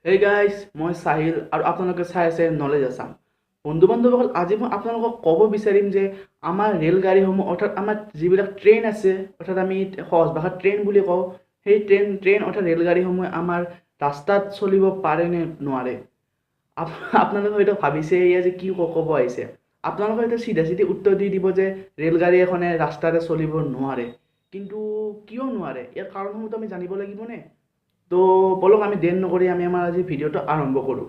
Hey guys, মই সাহিল আৰু আপোনালোকে চাই আছে নলেজ আছাম। বন্ধু বান্ধৱীসকল, আজি মই আপোনালোকক ক'ব বিচাৰিম যে আমাৰ ৰেলগাড়ীসমূহ অৰ্থাৎ আমাৰ যিবিলাক ট্ৰেইন আছে, অৰ্থাৎ আমি সহজ ভাষাত ট্ৰেইন বুলি কওঁ, সেই ট্ৰেইন অৰ্থাৎ ৰেলগাড়ীসমূহে আমাৰ ৰাস্তাত চলিব পাৰে নে নোৱাৰে। আপোনালোকে হয়তো ভাবিছে এয়া যে কি ক'ব আহিছে। আপোনালোকে হয়তো চিধা চিধি উত্তৰ দি দিব যে ৰেলগাড়ী এখনে ৰাস্তাৰে চলিব নোৱাৰে। কিন্তু কিয় নোৱাৰে, ইয়াৰ কাৰণসমূহতো আমি জানিব লাগিবনে? তো বলক আমি দেৰি নকৰি আমি আমাৰ আজি ভিডিঅ'টো আৰম্ভ কৰোঁ।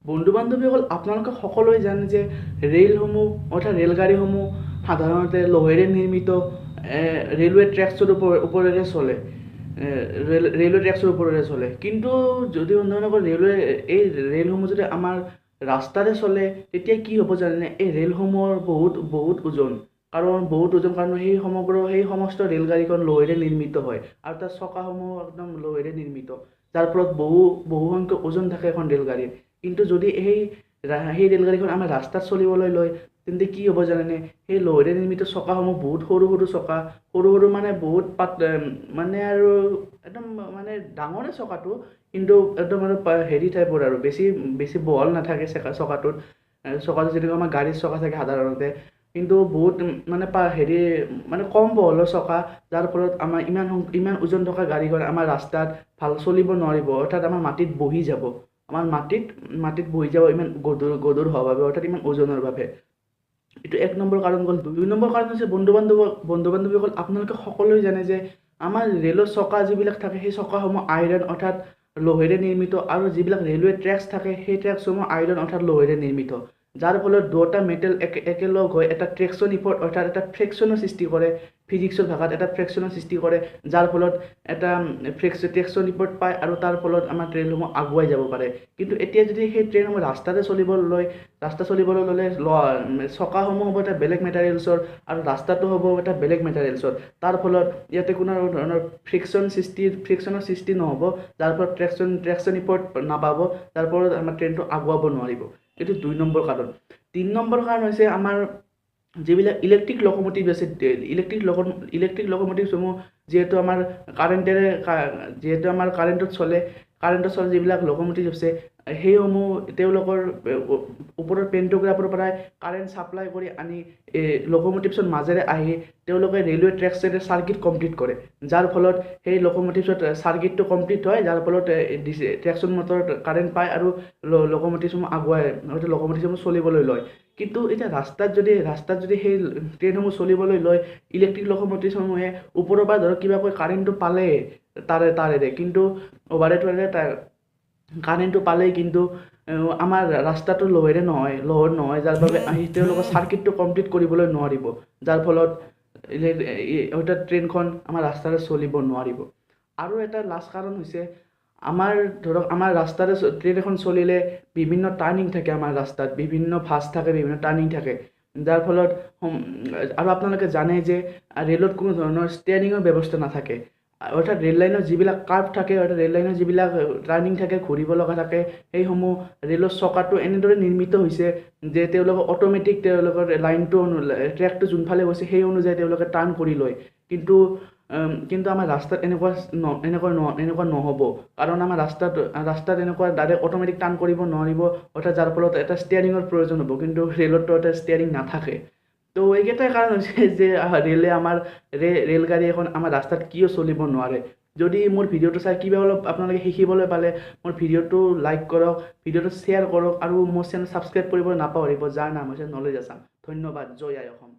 বন্ধু বান্ধৱীসকল, আপোনালোকে সকলোৱে জানে যে ৰেলসমূহ অৰ্থাৎ ৰেলগাড়ীসমূহ সাধাৰণতে লোহেৰে নিৰ্মিত ৰেলৱে ট্ৰেকছৰ ওপৰেৰে চলে। ৰেলৱে ট্ৰেকছৰ ওপৰেৰে চলে। কিন্তু যদি বন্ধুসকল এই ৰেলসমূহ যদি আমাৰ ৰাস্তাৰে চলে, তেতিয়া কি হ'ব জানেনে? এই ৰেলসমূহৰ বহুত ওজন। বহুত ওজন কাৰণ সেই সমস্ত ৰেলগাড়ীখন লোহেৰে নিৰ্মিত হয় আৰু তাৰ চকাসমূহ একদম লোহেৰে নিৰ্মিত, যাৰ ফলত বহু সংখ্যক ওজন থাকে এখন ৰেলগাড়ীৰ। কিন্তু যদি সেই ৰেলগাড়ীখন আমাৰ ৰাস্তাত চলিবলৈ লয়, তেন্তে কি হ'ব জানেনে? সেই লোহেৰে নিৰ্মিত চকাসমূহ বহুত সৰু চকা, সৰু মানে বহুত মানে আৰু একদম মানে ডাঙৰে চকাটো, কিন্তু একদম আৰু হেৰি টাইপৰ আৰু বেছি বহল নাথাকে চকাটোত। যেনেকৈ আমাৰ গাড়ীৰ চকা থাকে সাধাৰণতে, কিন্তু বহুত মানে মানে কম বহলৰ চকা, যাৰ ফলত আমাৰ ইমান ওজন থকা গাড়ীখন আমাৰ ৰাস্তাত ভাল চলিব নোৱাৰিব, অৰ্থাৎ আমাৰ মাটিত বহি যাব। আমাৰ মাটিত বহি যাব ইমান গধুৰ হোৱাৰ বাবে, অৰ্থাৎ ইমান ওজনৰ বাবে। এইটো এক নম্বৰ কাৰণ গ'ল। 2 নম্বৰ কাৰণ হৈছে বন্ধু বান্ধৱীসকল, আপোনালোকে সকলোৱে জানে যে আমাৰ ৰেলৰ চকা যিবিলাক থাকে, সেই চকাসমূহ আইৰণ অৰ্থাৎ লোহেৰে নিৰ্মিত, আৰু যিবিলাক ৰেলৱে ট্ৰেকছ থাকে, সেই ট্ৰেকছসমূহ আইৰণ অৰ্থাৎ লোহেৰে নিৰ্মিত, যাৰ ফলত দুটা মেটেল একেলগ হৈ এটা ট্ৰেকশ্যন ইফৰ্ট অৰ্থাৎ এটা ফ্ৰেকশ্যনৰ সৃষ্টি কৰে। ফিজিক্সৰ ভাষাত এটা ফ্ৰেকশ্যনৰ সৃষ্টি কৰে, যাৰ ফলত এটা ট্ৰেকশ্যন ইফৰ্ট পায় আৰু তাৰ ফলত আমাৰ ট্ৰেইনসমূহ আগুৱাই যাব পাৰে। কিন্তু এতিয়া যদি সেই ট্ৰেইনসমূহ ৰাস্তা চলিবলৈ ল'লে চকাসমূহ হ'ব এটা বেলেগ মেটেৰিয়েলছৰ আৰু ৰাস্তাটো হ'ব এটা বেলেগ মেটেৰিয়েলছৰ, তাৰ ফলত ইয়াতে কোনো ধৰণৰ ফ্ৰিকশ্যনৰ সৃষ্টি নহ'ব, যাৰ ফলত ট্ৰেকশ্যন ইফৰ্ট নাপাব, যাৰ ফলত আমাৰ ট্ৰেইনটো আগুৱাব নোৱাৰিব। এইটো 2 নম্বৰ কাৰণ। 3 নম্বৰ কাৰণ হৈছে আমাৰ যিবিলাক ইলেক্ট্ৰিক লক'ম'টিভ আছে, ইলেক্ট্ৰিক লক'ম'টিভসমূহ যিহেতু আমাৰ কাৰেণ্টত চলে, যিবিলাক লক'ম'টিভ আছে, সেইসমূহ তেওঁলোকৰ ওপৰৰ পেণ্টগ্ৰাফৰ পৰাই কাৰেণ্ট ছাপ্লাই কৰি আনি লক'ম'টিভছৰ মাজেৰে আহি তেওঁলোকে ৰেলৱে ট্ৰেকছেৰে চাৰ্কিট কমপ্লিট কৰে, যাৰ ফলত সেই লক'ম'টিভছত চাৰ্কিটটো কমপ্লিট হয়, যাৰ ফলত ট্ৰেকশ্যন মটৰত কাৰেণ্ট পায় আৰু লক'ম'টিভসমূহ চলিবলৈ লয়। কিন্তু এতিয়া ৰাস্তাত যদি সেই ট্ৰেইনসমূহ চলিবলৈ লয়, ইলেক্ট্ৰিক লক'ম'টিভসমূহে ওপৰৰ পৰা ধৰক কিবাকৈ কাৰেণ্টটো পালে তাৰেৰে, কিন্তু কাৰেণ্টটো পালেই কিন্তু আমাৰ ৰাস্তাটো লোহৰ নহয়, যাৰ বাবে তেওঁলোকৰ চাৰ্কিটটো কমপ্লিট কৰিবলৈ নোৱাৰিব, যাৰ ফলত হয়তো ট্ৰেইনখন আমাৰ ৰাস্তাৰে চলিব নোৱাৰিব। আৰু এটা লাষ্ট কাৰণ হৈছে আমাৰ ৰাস্তাৰে ট্ৰেইন এখন চলিলে বিভিন্ন টাৰ্ণিং থাকে, আমাৰ ৰাস্তাত বিভিন্ন ভাঁজ থাকে, বিভিন্ন টাৰ্ণিং থাকে, যাৰ ফলত আৰু আপোনালোকে জানে যে ৰেলত কোনো ধৰণৰ ষ্টেয়াৰিঙৰ ব্যৱস্থা নাথাকে, অৰ্থাৎ ৰেল লাইনৰ যিবিলাক কাৰ্ভ থাকে, অৰ্থাৎ ৰেল লাইনৰ যিবিলাক টাৰ্ণিং থাকে, ঘূৰিব লগা থাকে, সেইসমূহ ৰেলৰ চকাটো এনেদৰে নিৰ্মিত হৈছে যে তেওঁলোকে অট'মেটিক তেওঁলোকৰ ট্ৰেকটো যোনফালে গৈছে সেই অনুযায়ী তেওঁলোকে টাৰ্ণ কৰি লয়। কিন্তু আমাৰ ৰাস্তাত এনেকুৱা নহ'ব, কাৰণ আমাৰ ৰাস্তাত এনেকুৱা ডাইৰেক্ট অট'মেটিক টাৰ্ণ কৰিব নোৱাৰিব, অৰ্থাৎ যাৰ ফলত এটা ষ্টেয়াৰিঙৰ প্ৰয়োজন হ'ব, কিন্তু ৰেলততো এটা ষ্টেয়াৰিং নাথাকে। তো এইকেইটাই কাৰণ হৈছে যে ৰেলগাড়ী এখন আমাৰ ৰাস্তাত কিয় চলিব নোৱাৰে। যদি মোৰ ভিডিঅ'টো চাই কিবা অলপ আপোনালোকে শিকিবলৈ পালে, মোৰ ভিডিঅ'টো লাইক কৰক, ভিডিঅ'টো শ্বেয়াৰ কৰক, আৰু মোৰ চেনেল ছাবস্ক্ৰাইব কৰিবলৈ নাপাহৰিব, যাৰ নাম হৈছে নলেজ আছাম। ধন্যবাদ। জয় আই অসম।